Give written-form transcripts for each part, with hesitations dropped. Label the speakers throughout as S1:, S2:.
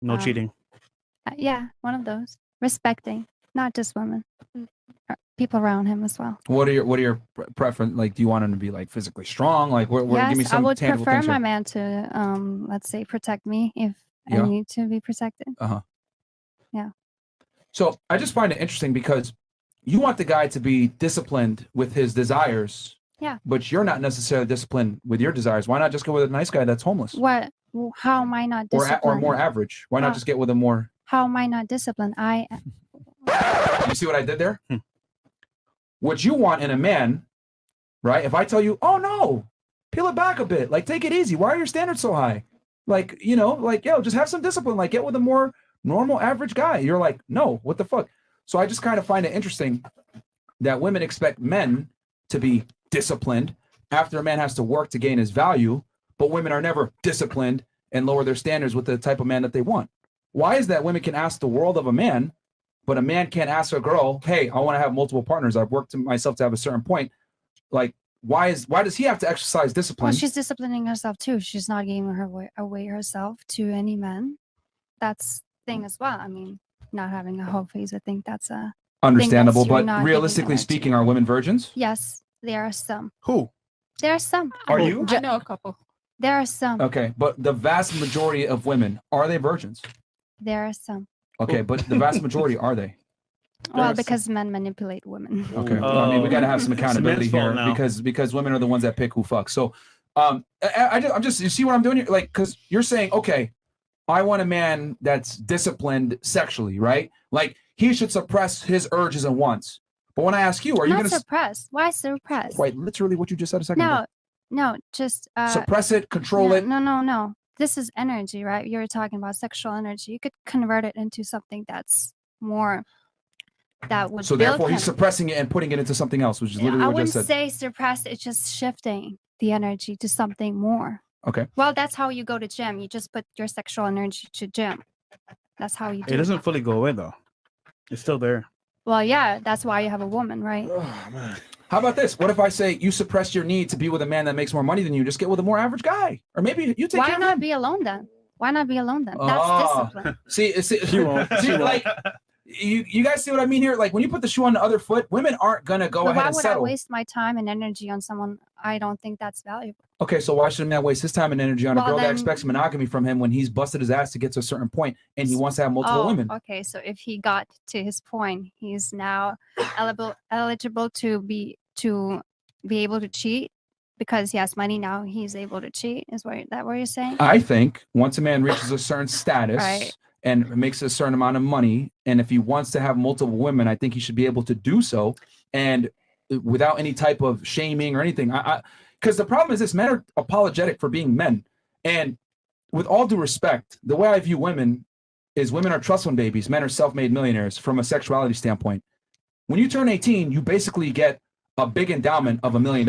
S1: No cheating.
S2: Yeah, one of those. Respecting, not just women, people around him as well.
S3: What are your preference? Like, do you want him to be like physically strong? Like, give me
S2: Yes, I
S3: some
S2: would
S3: tangible
S2: prefer
S3: things
S2: my
S3: here.
S2: man to, let's say, protect me if I
S3: Yeah.
S2: need to be protected. Yeah.
S3: So I just find it interesting because you want the guy to be disciplined with his desires.
S2: Yeah.
S3: But you're not necessarily disciplined with your desires. Why not just go with a nice guy that's homeless?
S2: What? How am I not
S3: Or
S2: disciplined?
S3: more average? Why not just get with a more?
S2: How am I not disciplined?
S3: You see what I did there? What you want in a man, right? If I tell you, oh no, peel it back a bit, like take it easy. Why are your standards so high? Like, yo, just have some discipline. Like, get with a more normal, average guy. You're like, no, what the fuck? So I just kind of find it interesting that women expect men to be disciplined after a man has to work to gain his value, but women are never disciplined and lower their standards with the type of man that they want. Why is that women can ask the world of a man, but a man can't ask a girl, hey, I want to have multiple partners. I've worked to myself to have a certain point. Like, why does he have to exercise discipline?
S2: Well, she's disciplining herself too. She's not giving away herself to any man. That's the thing as well. I mean, not having a whole phase, I think that's a
S3: Understandable,
S2: thing that you're
S3: but
S2: not
S3: realistically
S2: giving energy.
S3: speaking, are women virgins?
S2: Yes, there are some.
S3: Who?
S2: There are some.
S3: Are you?
S4: I know a couple.
S2: There are some.
S3: Okay, but the vast majority of women, are they virgins?
S2: There are some.
S3: Okay, but the vast majority, are they?
S2: Well, because men manipulate women.
S3: Okay, I mean, we got to have some
S1: It's
S3: accountability
S1: men's fault
S3: here
S1: now.
S3: because women are the ones that pick who fucks. So, I'm just you see what I'm doing here? Like, because you're saying, okay, I want a man that's disciplined sexually, right? Like, he should suppress his urges and wants. But when I ask you, are you
S2: Not
S3: going to
S2: suppress? Why suppress?
S3: quite literally what you just said a second ago?
S2: No, just
S3: Suppress it, control
S2: no,
S3: it.
S2: No. This is energy, right? You're talking about sexual energy. You could convert it into something that's more that would.
S3: So
S2: build
S3: therefore, he's
S2: him.
S3: suppressing it and putting it into something else, which is literally
S2: I
S3: what you
S2: wouldn't
S3: just said.
S2: say suppress. It's just shifting the energy to something more.
S3: Okay.
S2: Well, that's how you go to gym. You just put your sexual energy to gym. That's how you do
S1: It doesn't fully go away though. It's still there.
S2: Well, yeah, that's why you have a woman, right?
S3: How about this? What if I say you suppress your need to be with a man that makes more money than you? Just get with a more average guy, or maybe you take
S2: Why
S3: care of
S2: not
S3: him.
S2: be alone then? Why not be alone then? That's
S3: Ah.
S2: discipline.
S3: See,
S1: She won't. She won't.
S3: like you guys see what I mean here? Like when you put the shoe on the other foot, women aren't gonna go
S2: But
S3: ahead
S2: why
S3: and
S2: would I
S3: settle.
S2: waste my time and energy on someone I don't think that's valuable?
S3: Okay, so why should a man waste his time and energy on a
S2: Well,
S3: girl that
S2: then-
S3: expects monogamy from him when he's busted his ass to get to a certain point and he wants to have multiple women?
S2: Okay. So if he got to his point, he's now eligible to be able to cheat because he has money. Now he's able to cheat. Is what you're saying?
S3: I think once a man reaches a certain status
S2: Right.
S3: and makes a certain amount of money, and if he wants to have multiple women, I think he should be able to do so, and without any type of shaming or anything. Because the problem is this: men are apologetic for being men, and with all due respect, the way I view women is women are trust fund babies, men are self-made millionaires from a sexuality standpoint. When you turn 18, you basically get a big endowment of $1 million.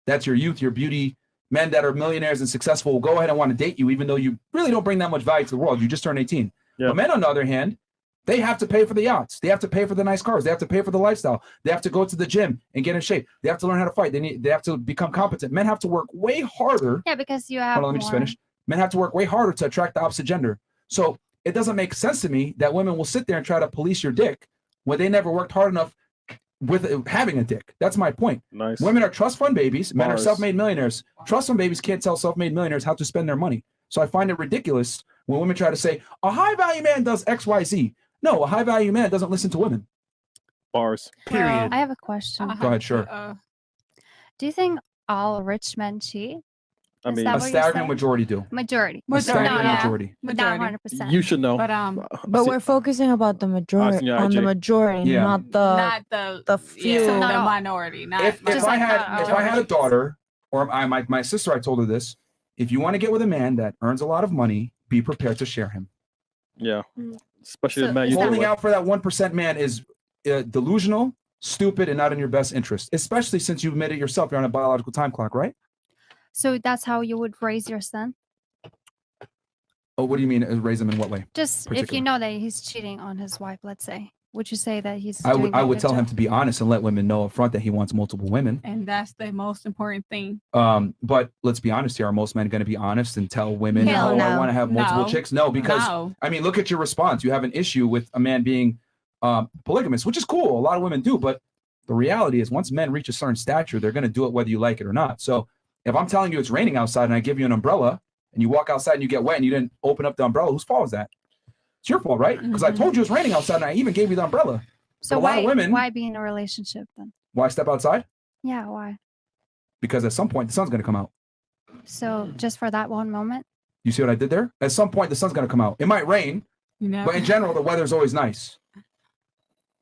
S3: That's your youth, your beauty. Men that are millionaires and successful will go ahead and want to date you, even though you really don't bring that much value to the world. You just turned 18.
S1: Yeah.
S3: But men, on the other hand, they have to pay for the yachts. They have to pay for the nice cars. They have to pay for the lifestyle. They have to go to the gym and get in shape. They have to learn how to fight. They have to become competent. Men have to work way harder.
S2: Yeah, because you have.
S3: Hold on, let me just finish. Men have to work way harder to attract the opposite gender. So it doesn't make sense to me that women will sit there and try to police your dick when they never worked hard enough with having a dick. That's my point.
S5: Nice.
S3: Women are trust fund babies. Men are
S5: Bars.
S3: self-made millionaires. Trust fund babies can't tell self-made millionaires how to spend their money. So I find it ridiculous when women try to say a high value man does X, Y, Z. No, a high value man doesn't listen to women.
S5: Bars.
S1: Period.
S2: I have a question.
S3: Go ahead, sure.
S2: Do you think all rich men cheat?
S5: I
S2: Is
S5: mean,
S2: that
S3: A
S2: what you're
S3: staggering
S2: saying?
S3: majority do.
S2: Majority.
S3: A staggering
S2: Not all,
S3: majority.
S2: but not
S4: Majority.
S2: 100%.
S5: you should know.
S4: But
S6: we're focusing about the majority
S5: yeah,
S6: on the
S5: IJ.
S6: majority,
S3: Yeah.
S6: not the
S4: not the
S6: the few.
S2: So not
S4: the
S2: all.
S4: minority. Not
S3: If
S2: Just
S3: I
S2: like
S3: had
S2: not
S3: if
S2: all
S3: I had a
S2: rich.
S3: daughter or my sister, I told her this: if you want to get with a man that earns a lot of money, be prepared to share him.
S5: Yeah.
S2: Mm.
S5: Especially
S2: So
S5: the man
S2: is
S5: you
S2: that-
S3: Holding
S5: deal with.
S3: out for that 1% man is delusional, stupid, and not in your best interest. Especially since you admitted yourself you're on a biological time clock, right?
S2: So that's how you would raise your son?
S3: Oh, what do you mean raise him in what way?
S2: Just if you
S3: Particular.
S2: know that he's cheating on his wife, let's say. would you say that he's?
S3: I
S2: doing
S3: would
S2: a good
S3: tell him
S2: job?
S3: to be honest and let women know up front that he wants multiple women.
S4: And that's the most important thing.
S3: But let's be honest here. Are most men going to be honest and tell women,
S6: Hell
S3: oh, I
S6: no.
S3: want to have multiple
S4: No.
S3: chicks? No, because
S4: No.
S3: I mean, look at your response. You have an issue with a man being polygamous, which is cool. A lot of women do, but the reality is once men reach a certain stature, they're going to do it whether you like it or not. So if I'm telling you it's raining outside and I give you an umbrella and you walk outside and you get wet and you didn't open up the umbrella, whose fault is that? It's your fault, right? Because I told you it's raining outside and I even gave you the umbrella.
S2: So
S3: a lot of women-
S2: why be in a relationship then?
S3: Why step outside?
S2: Yeah, why?
S3: Because at some point the sun's going to come out.
S2: So just for that one moment?
S3: You see what I did there? At some point the sun's going to come out. It might rain,
S4: You know.
S3: but in general, the weather's always nice.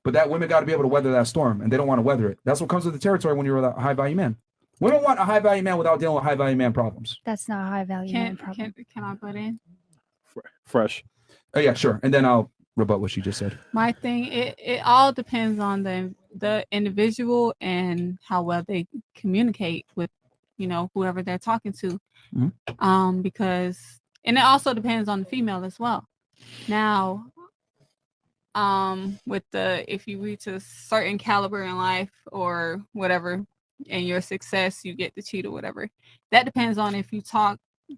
S3: But that women got to be able to weather that storm, and they don't want to weather it. That's what comes with the territory when you're a high value man. Women want a high value man without dealing with high value man problems.
S2: That's not a high value man problem.
S4: Can I butt in?
S5: Fresh.
S3: Oh yeah, sure. And then I'll rebut what she just said.
S4: My thing, it all depends on the individual and how well they communicate with, whoever they're talking to. Because, and it also depends on the female as well. Now, with if you reach a certain caliber in life or whatever, and your success, you get to cheat or whatever. That depends on if you talk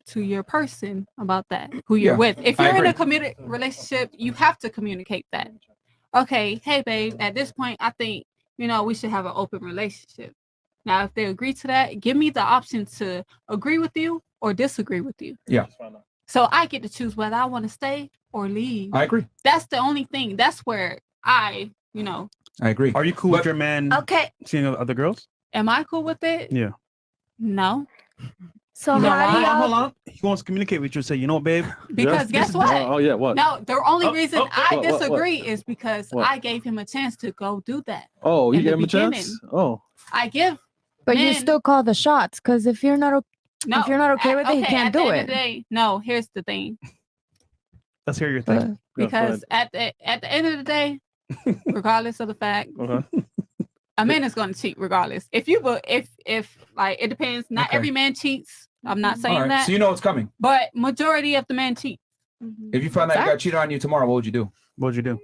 S4: to your person about that, who you're
S3: Yeah,
S4: with. If
S3: I
S4: you're in a
S3: agree.
S4: committed relationship, you have to communicate that. Okay, hey babe, at this point, I think we should have an open relationship. Now, if they agree to that, give me the option to agree with you or disagree with you.
S3: Yeah.
S4: So I get to choose whether I want to stay or leave.
S3: I agree.
S4: That's the only thing. That's where I
S3: agree.
S1: Are you cool with your man
S6: Okay.
S1: seeing other girls?
S4: am I cool with it?
S1: Yeah.
S4: No,
S6: So
S4: You know
S6: how do
S4: why?
S6: y'all?
S1: Hold on. He wants to communicate with you and say, you know what, babe?
S4: because guess what?
S5: Oh yeah, what?
S4: No, the only
S1: Oh,
S4: reason
S1: oh,
S4: I
S5: what, what?
S4: disagree is because
S5: What?
S4: I gave him a chance to go do that.
S5: Oh, you
S4: in the
S5: gave him a chance?
S4: beginning.
S5: Oh.
S4: I give
S6: But you
S4: Men-
S6: still call the shots, because if you're not
S4: no.
S6: if you're not okay with it, you
S4: at
S6: can't
S4: the
S6: do
S4: end
S6: it.
S4: of the day, no, here's the thing.
S1: Let's hear your thing.
S5: Yeah, go
S4: Because at the end of the day, regardless of the fact,
S5: ahead. Okay.
S4: a man is going to cheat regardless. If like it depends. Not
S3: Okay.
S4: every man cheats. I'm not saying
S3: All right.
S4: that,
S3: So you know what's coming.
S4: but majority of the men cheat.
S3: If you found out you got cheated on you tomorrow, what would you do?
S1: What'd you do?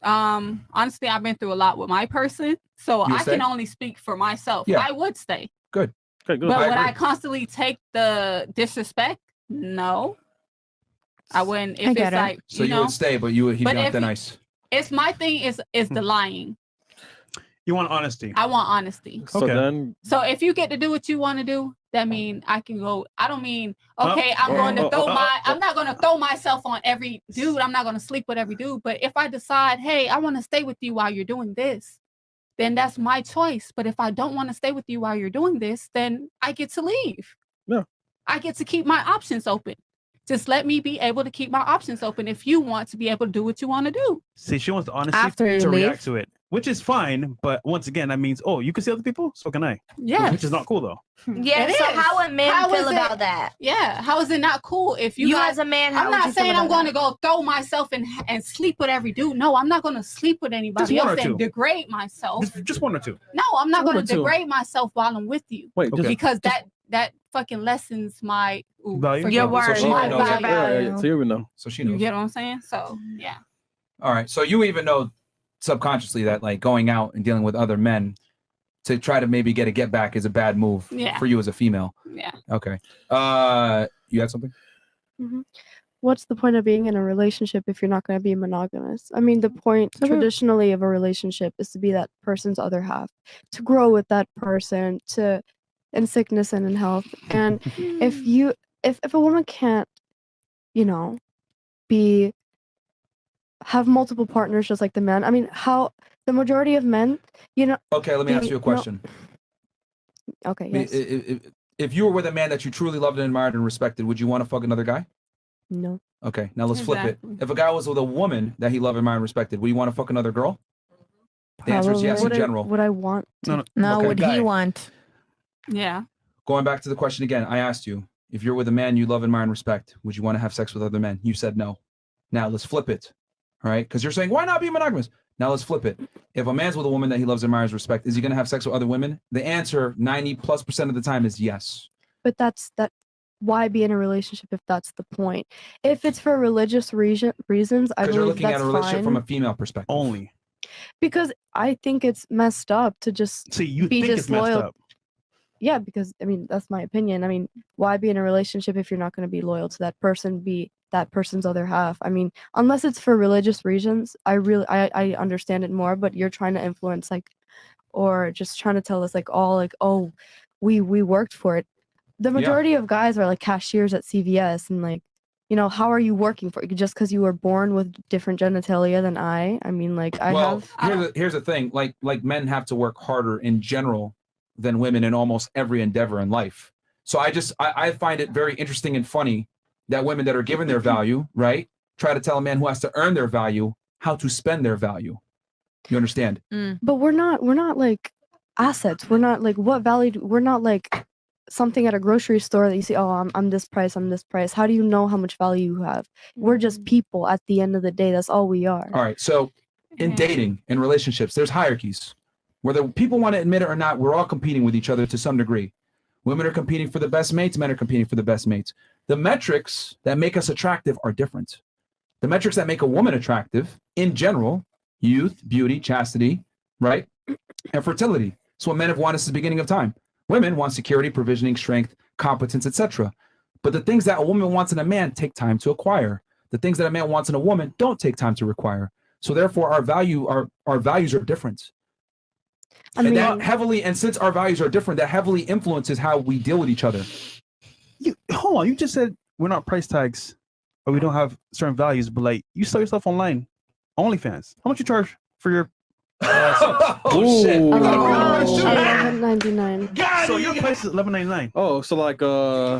S4: Honestly, I've been through a lot with my person, so
S3: You
S4: I
S3: stay?
S4: can only speak for myself.
S3: Yeah.
S4: I would stay,
S5: Okay, good.
S4: but
S3: I
S4: would I
S3: agree.
S4: constantly take the disrespect? No, I wouldn't.
S6: I
S4: If
S6: get
S4: it's
S6: it.
S4: like
S3: So you
S4: know,
S3: would stay, but he'd be
S4: But
S3: on
S4: if
S3: thin
S4: he-
S3: ice.
S4: it's my thing is the lying.
S1: You want honesty.
S4: I want honesty.
S5: So
S1: Okay.
S5: then
S4: So if you get to do what you want to do, that mean I can go. I don't mean okay. I'm going to throw I'm not going to throw myself on every dude. I'm not going to sleep with every dude. But if I decide, hey, I want to stay with you while you're doing this, then that's my choice. But if I don't want to stay with you while you're doing this, then I get to leave.
S5: Yeah.
S4: I get to keep my options open. Just let me be able to keep my options open if you want to be able to do what you want to do.
S1: See, she wants the honesty
S6: After you
S1: to
S6: leave?
S1: react to it, which is fine. But once again, that means, oh, you can see other people, so can I.
S4: Yeah.
S1: Which is not cool though.
S6: Yeah.
S4: It
S6: So
S4: is.
S6: how would men
S4: How
S6: feel
S4: is it-
S6: about that?
S4: Yeah. How is it not cool if you,
S6: You
S4: guys
S6: as a man, how
S4: I'm
S6: would
S4: not
S6: you feel
S4: saying I'm
S6: about
S4: going to
S6: that?
S4: go throw myself and sleep with every dude. No, I'm not going to sleep with anybody
S1: one
S4: else
S1: or
S4: and
S1: two.
S4: degrade myself.
S1: Just one or two.
S4: No, I'm not
S5: One
S4: going
S5: or
S4: to
S5: two.
S4: degrade myself while I'm with you
S5: wait,
S1: Okay.
S4: because that fucking lessens my
S1: Value?
S4: forgive
S6: Your
S4: me,
S6: word.
S3: So she
S4: my
S3: knows
S6: Your
S3: that.
S4: value.
S6: value.
S5: So you would know.
S3: So she
S4: You
S3: knows.
S4: get what I'm saying? So yeah.
S3: All right. So you even know subconsciously that like going out and dealing with other men to try to maybe get a get back is a bad move
S4: Yeah.
S3: for you as a female.
S4: Yeah.
S3: Okay. You had something?
S7: What's the point of being in a relationship if you're not going to be monogamous? I mean, the point traditionally of a relationship is to be that person's other half, to grow with that person, to in sickness and in health. And if a woman can't, have multiple partners just like the men, I mean, how the majority of men,
S3: Okay, let me ask
S7: The-
S3: you a
S7: no.
S3: question.
S7: okay,
S3: I mean,
S7: yes,
S3: if you were with a man that you truly loved and admired and respected, would you want to fuck another guy?
S7: no,
S3: Okay, now let's flip it.
S4: Exactly.
S3: If a guy was with a woman that he loved, admired, and respected, would you want to fuck another girl? The answer is yes in
S7: Would I-
S3: general.
S7: Would I want?
S1: No,
S6: No,
S3: Okay.
S6: would
S1: Guy.
S6: he want?
S4: Yeah.
S3: Going back to the question again, I asked you, if you're with a man you love, admire, and respect, would you want to have sex with other men? You said no. Now let's flip it. All right, because you're saying, why not be monogamous? Now let's flip it. If a man's with a woman that he loves, admires, respect, is he going to have sex with other women? The answer 90+% of the time is yes.
S7: But that's that. Why be in a relationship if that's the point? If it's for religious reasons, I
S3: Because you're
S7: believe
S3: looking
S7: that's
S3: at a relationship
S7: fine.
S3: from a female perspective.
S1: only.
S7: Because I think it's messed up to just
S1: See, you
S7: be
S1: think it's messed
S7: disloyal.
S1: up.
S7: Yeah, because I mean that's my opinion. I mean, why be in a relationship if you're not going to be loyal to that person, be that person's other half? I mean, unless it's for religious reasons, I understand it more, but you're trying to influence like or just trying to tell us like all like, oh, we worked for it. The majority of guys are like cashiers at CVS and like, you know, how are you working for it? Just because you were born with different genitalia than I mean, like I
S3: Well,
S7: have
S3: here's the thing. Like men have to work harder in general than women in almost every endeavor in life. So I find it very interesting and funny that women that are given their value, right, try to tell a man who has to earn their value how to spend their value. You understand?
S7: but we're not like assets. We're not like what value we're not like something at a grocery store that you see, oh, I'm this price, I'm this price. How do you know how much value you have? We're just people at the end of the day. That's all we are.
S3: All right. So in dating, in relationships, there's hierarchies. Whether people want to admit it or not, we're all competing with each other to some degree. Women are competing for the best mates, men are competing for the best mates. The metrics that make us attractive are different. The metrics that make a woman attractive, in general, youth, beauty, chastity, right? And fertility. It's what men have wanted since the beginning of time. Women want security, provisioning, strength, competence, etc. But the things that a woman wants in a man take time to acquire. The things that a man wants in a woman don't take time to acquire. So therefore, our values are different.
S7: I mean,
S3: And since our values are different, that heavily influences how we deal with each other.
S1: Hold on, you just said we're not price tags or we don't have certain values, but like you sell yourself online, OnlyFans. How much you charge for your?
S3: Oh shit! You gotta bring the price too.
S7: $11.99.
S1: So your price is $11.99.
S5: Oh, so like